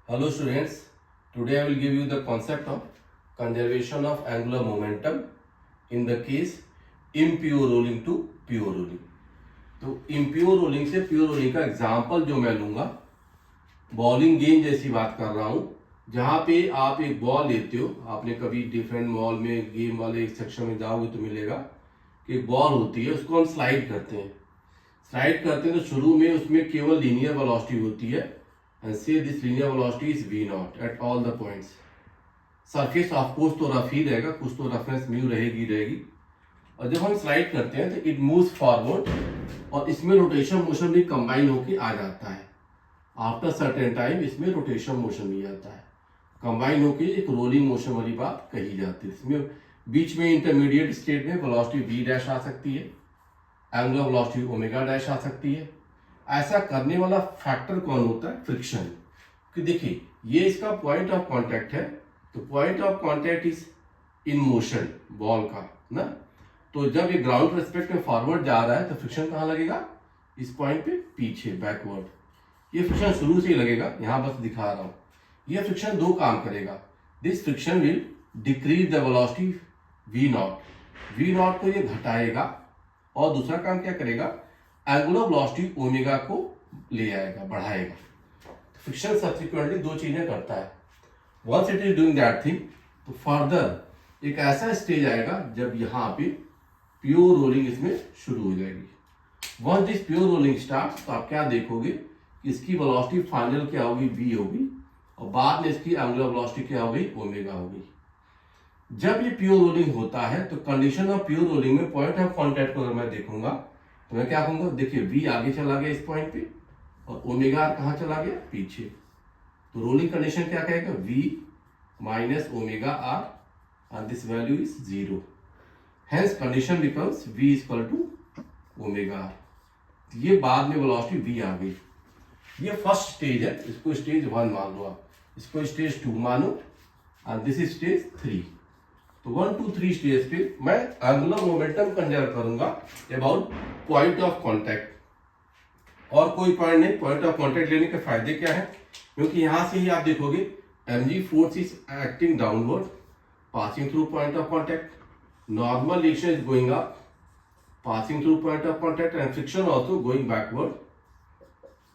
Hello students, today I will give you the concept of conservation of angular momentum in the case impure rolling to pure rolling. तो impure rolling से pure rolling का example जो मैं लूंगा bowling game जैसी बात कर रहा हूं, जहां पे आप एक बॉल लेते हो। आपने कभी डिफरेंट मॉल में गेम वाले सेक्शन में जाओगे तो मिलेगा कि एक बॉल होती है, उसको हम स्लाइड करते हैं। तो शुरू में उसमें केवल लीनियर वेलोसिटी होती है and say this linear velocity is v naught at all the points. Surface of course तो रफ ही रहेगा, कुछ तो रफनेस म्यू रहेगी। और जब हम स्लाइड करते हैं तो इट मूव्स फॉरवर्ड और इसमें रोटेशन मोशन भी कंबाइन होके आ जाता है। आफ्टर सर्टेन टाइम इसमें रोटेशन मोशन भी आता है, कंबाइन होके एक रोलिंग मोशन वाली बात कही जाती है। इसमें बीच में इंटरमीडिएट स्टेट में वेलोसिटी v डैश आ सकती है, एंगुलर वेलोसिटी ओमेगा डैश आ सकती है। ऐसा करने वाला फैक्टर कौन होता है? फ्रिक्शन। कि देखिए ये इसका पॉइंट ऑफ कांटेक्ट है, तो point of contact is in motion ball का ना। तो जब ये ग्राउंड रेस्पेक्ट में फॉरवर्ड जा रहा है तो फ्रिक्शन कहाँ लगेगा? इस पॉइंट पे पीछे, बैकवर्ड। ये फ्रिक्शन शुरू से ही लगेगा, यहां बस दिखा रहा हूं। ये फ्रिक्शन दो काम करेगा। This friction will decrease the velocity v not. v not को ये घटाएगा और दूसरा काम क्या करेगा? एंगुलर वेलोसिटी ओमेगा को ले आएगा, बढ़ाएगा। फ्रिक्शन सब्सिक्वेंटली दो चीजें करता है। Once it is doing that thing, तो फर्दर एक ऐसा स्टेज आएगा जब यहाँ पे प्योर रोलिंग इसमें शुरू हो जाएगी। Once this pure rolling start, तो आप क्या देखोगे कि इसकी वेलोसिटी फाइनल क्या होगी? v होगी, और बाद में इसकी एंगुलर वेलोसिटी क्या होगी? ओमेगा होगी। जब ये प्योर रोलिंग होता है तो कंडीशन ऑफ प्योर रोलिंग में पॉइंट ऑफ कॉन्टैक्ट को अगर मैं देखूंगा तो मैं क्या कहूंगा? देखिए v आगे चला गया इस पॉइंट पे और ओमेगा कहां चला गया? पीछे। तो रोलिंग कंडीशन क्या कहेगा? v minus omega R and this value is 0। Hence condition becomes v equal to omega R. ये बाद में वेलोसिटी v आ गई। ये फर्स्ट स्टेज है, इसको स्टेज 1 मान लो आप, इसको स्टेज 2 मानो एंड दिस इज स्टेज 3। तो 1 2 3 स्टेज पे मैं एंगुलर मोमेंटम कंसिडर करूंगा अबाउट पॉइंट ऑफ कांटेक्ट। और कोई पॉइंट नहीं। पॉइंट ऑफ कांटेक्ट लेने के फायदे क्या है? क्योंकि यहां से ही आप देखोगे mg force is acting downward passing through point of contact, normal reaction is going up passing through point of contact and friction also going backward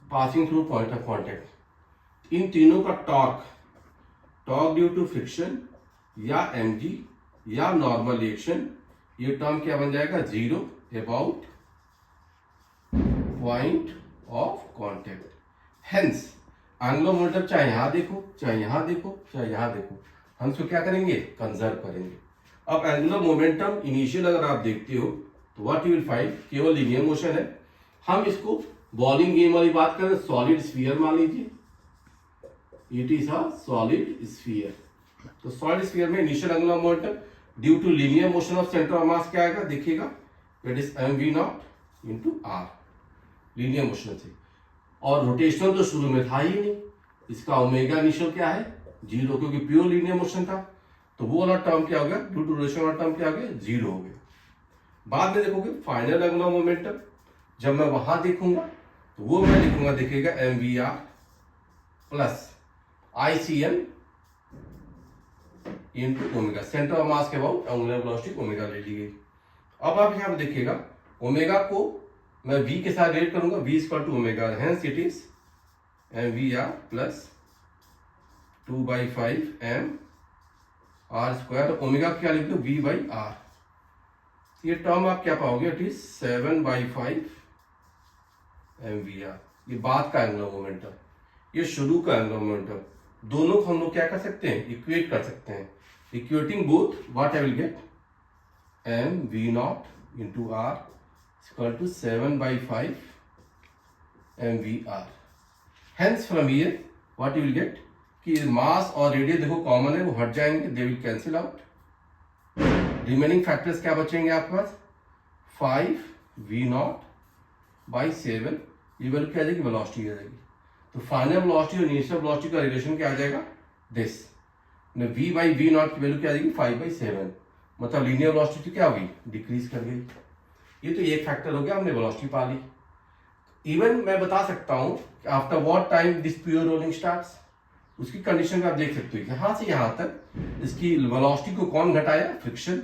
passing through point of contact. इन तीनों का टॉर्क ड्यू टू फ्रिक्शन या mg या normal reaction, ये term क्या बन जाएगा? 0 about point of contact. Hence angular momentum चाहे यहां देखो, चाहे यहां देखो, चाहे यहां देखो, हम इसको क्या करेंगे? कंजर्व करेंगे। अब एंगुलर मोमेंटम इनिशियल अगर आप देखते हो तो व्हाट यू विल फाइंड, केवल लीनियर मोशन है। हम इसको बॉलिंग गेम वाली बात करें, सॉलिड स्फीयर मान लीजिए, it is a solid sphere. तो सॉलिड स्फीयर में initial angular momentum due to linear motion of centre of mass क्या आएगा? देखिएगा, it is mv naught into R, linear motion से। और रोटेशनल तो शुरू में था ही नहीं, इसका ओमेगा इनिशियल क्या है? 0, क्योंकि प्योर लीनियर मोशन था। तो वो वाला टर्म क्या हो गया? ड्यू टू रोटेशन वाला टर्म क्या हो गया? 0 हो गया। बाद में देखोगे फाइनल एंगुलर मोमेंटम, जब मैं वहां देखूंगा तो वो मैं लिखूंगा, देखिएगा mvr plus ICM into omega, centre of मास के अबाउट एंगुलर वेलोसिटी ओमेगा ले ली गई। अब आप यहां पर देखिएगा, ओमेगा को मैं v के साथ रिलेट करूंगा, v equal to omega, hence it is mvr plus 2/5 m r square. Omega क्या लिख दो? v/r। ये टर्म आप क्या पाओगे? It is 7/5 mvr। ये बाद का एंगुलर मोमेंटम, ये शुरू का एंगुलर मोमेंटम, दोनों को हम लोग क्या कर सकते हैं? इक्वेट कर सकते हैं। Equating both, what I will get? mv naught into r equal to 7/5 mvr। Hence from here what you will get कि मास और रेडियस देखो कॉमन है, वो हट जाएंगे, they will cancel out. Remaining factors क्या बचेंगे आपके पास? 5v नॉट बाई 7, ये वैल्यू क्या आ जाएगी? वेलोसिटी आ जाएगी। तो फाइनल वेलोसिटी और इनिशियल वेलोसिटी का रिलेशन क्या आ जाएगा? दिस v/v नॉट की वैल्यू क्या आ जाएगी? 5/7। मतलब लीनियर वेलोसिटी क्या होगी? डिक्रीज कर गई। ये तो एक फैक्टर हो गया, हमने वेलोसिटी पा ली। इवन मैं बता सकता हूं after what time this pure rolling starts, उसकी कंडीशन आप देख सकते हो कि यहां से यहां तक इसकी वेलोसिटी को कौन घटाया, friction.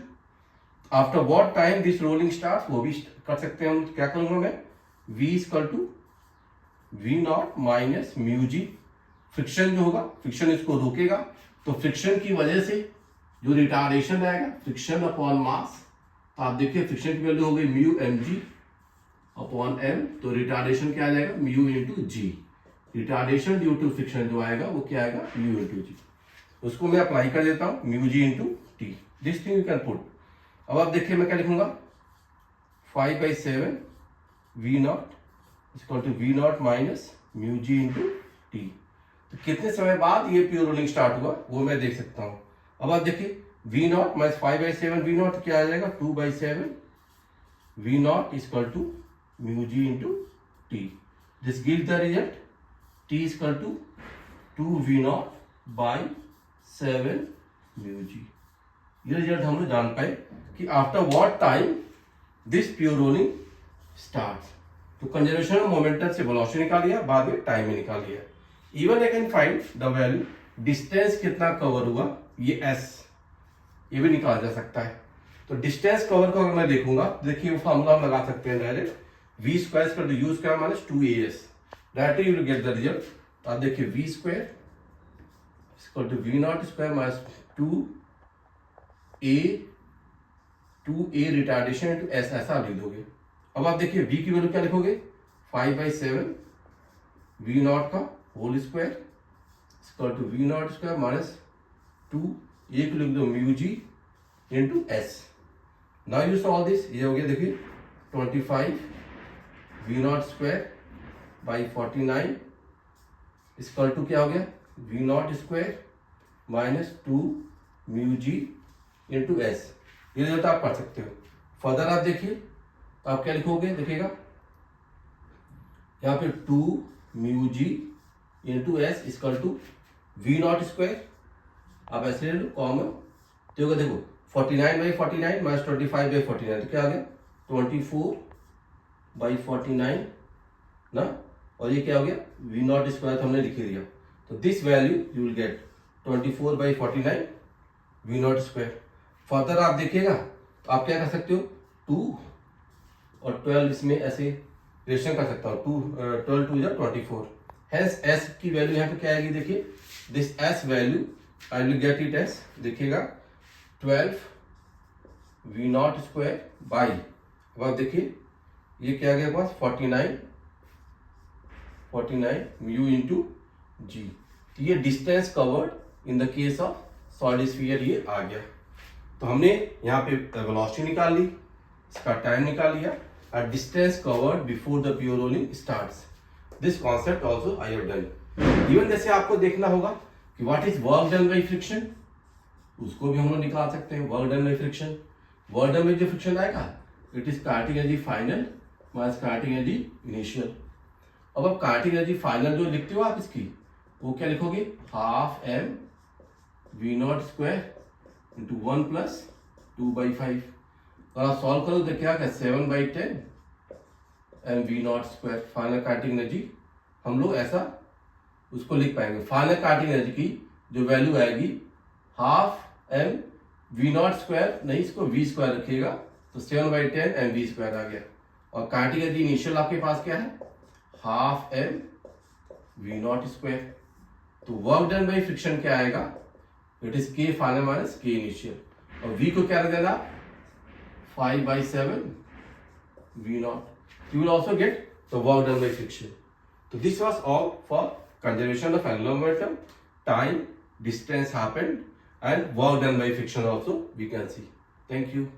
After what time this rolling start, वो भी कर सकते हैं हम। क्या करूंगा मैं, v equal to V naught minus mu G. Friction जो होगा, फ्रिक्शन इसको रोकेगा, तो फ्रिक्शन की वजह से जो रिटार्डेशन आएगा, फ्रिक्शन अपॉन मास, तो आप देखिए फ्रिक्शन की वैल्यू हो गई mu M G upon M, तो रिटार्डेशन क्या आ जाएगा, mu into G. Retardation due to friction जो आएगा वो क्या आएगा, म्यू इंटू जी। उसको मैं अप्लाई कर देता हूं, mu ji into T. This thing you can put. अब आप देखिए मैं क्या लिखूंगा, 5/7 we naught equal to V naught minus mu ji into T. तो कितने समय बाद ये प्योर रोलिंग स्टार्ट हुआ वो मैं देख सकता हूं। अब आप देखिए v naught minus 5/7 we naught क्या आ जाएगा, 2/7 v naught equal to mu ji into T. This give the result t equal to 2 v naught by 7 mu g. ये रिजल्ट हम लोग जान पाए कि after what time this pure rolling starts. तो कंजर्वेशन ऑफ मोमेंटम से velocity निकाल लिया, बाद में टाइम में निकाल लिया। Even I can find the value, distance कितना कवर हुआ, ये s, ये भी निकाला जा सकता है। तो डिस्टेंस कवर को अगर मैं देखूंगा, देखिए वो फॉर्मूला हम लगा सकते हैं डायरेक्ट, v स्क्वायर कर दो u square minus 2as, directly you will get the result. तो आप देखिए v square equal to v naught square minus 2a retardation into s, ऐसा लिख दोगे। अब आप देखिए v की वैल्यू क्या लिखोगे, 5/7 v नॉट का whole square equal to v naught square minus 2a को लिख दो mu ji into s। Now you solve this, ये हो गया देखिए 25 v naught square by 49 equal to क्या हो गया, v naught square minus 2 mu जी इंटू s। ये रिजल्ट आप पढ़ सकते हो। फर्दर आप देखिए तो आप क्या लिखोगे, देखिएगा यहाँ पे 2 mu ji into S equal to V naught square, आप ऐसे ले लो कॉमन, तो देखो 49/49 माइनस 25/49, तो क्या आ गया 24/49 ना, और ये क्या हो गया वी नॉट स्क्वायर, तो हमने लिख दिया। तो this value you will get 24/49 V naught square. Further आप देखिएगा तो आप क्या कर सकते हो, 2 और 12 इसमें ऐसे रिलेशन कर सकता हूँ, 12 2 = 24। हेंस s की वैल्यू यहाँ पे क्या आएगी, देखिए this s value I will get it S, देखिएगा 12 वी नॉट स्क्वायर बाई, अब आप देखिए ये क्या आ गया पास 49 म्यू इंटू जी। तो ये distance covered in the case of solid sphere ये आ गया। तो हमने यहाँ पे वेलोसिटी निकाल ली, इसका टाइम निकाल लिया, और distance covered before the pure rolling starts. This concept also I have done. Even जैसे आपको देखना होगा कि what is work done by friction, उसको भी हम लोग निकाल सकते हैं। Work done by friction, work done bye जो फ्रिक्शन आएगा it is kinetic energy final minus kinetic energy initial. अब आप काइनेटिक एनर्जी फाइनल जो लिखते हो आप इसकी, वो क्या लिखोगे, half m V naught square into 1 + 2/5। और आप सॉल्व करो तो क्या 7/10 M V naught square. Final kinetic energy हम लोग ऐसा उसको लिख पाएंगे। फाइनल काइनेटिक एनर्जी की जो वैल्यू आएगी half m V naught square, नहीं इसको v स्क्वायर रखिएगा, तो 7/10 एम वी स्क्वायर आ गया। और काइनेटिक एनर्जी इनिशियल आपके पास क्या है, half m V naught square. तो वर्क डन बाय फ्रिक्शन क्या आएगा, it is k final minus k initial, और v को क्या रख देना 5/7 v naught. You will also get the work done by friction. So this was all for conservation of angular momentum, time, distance happened, and work done by friction also we can see. Thank you.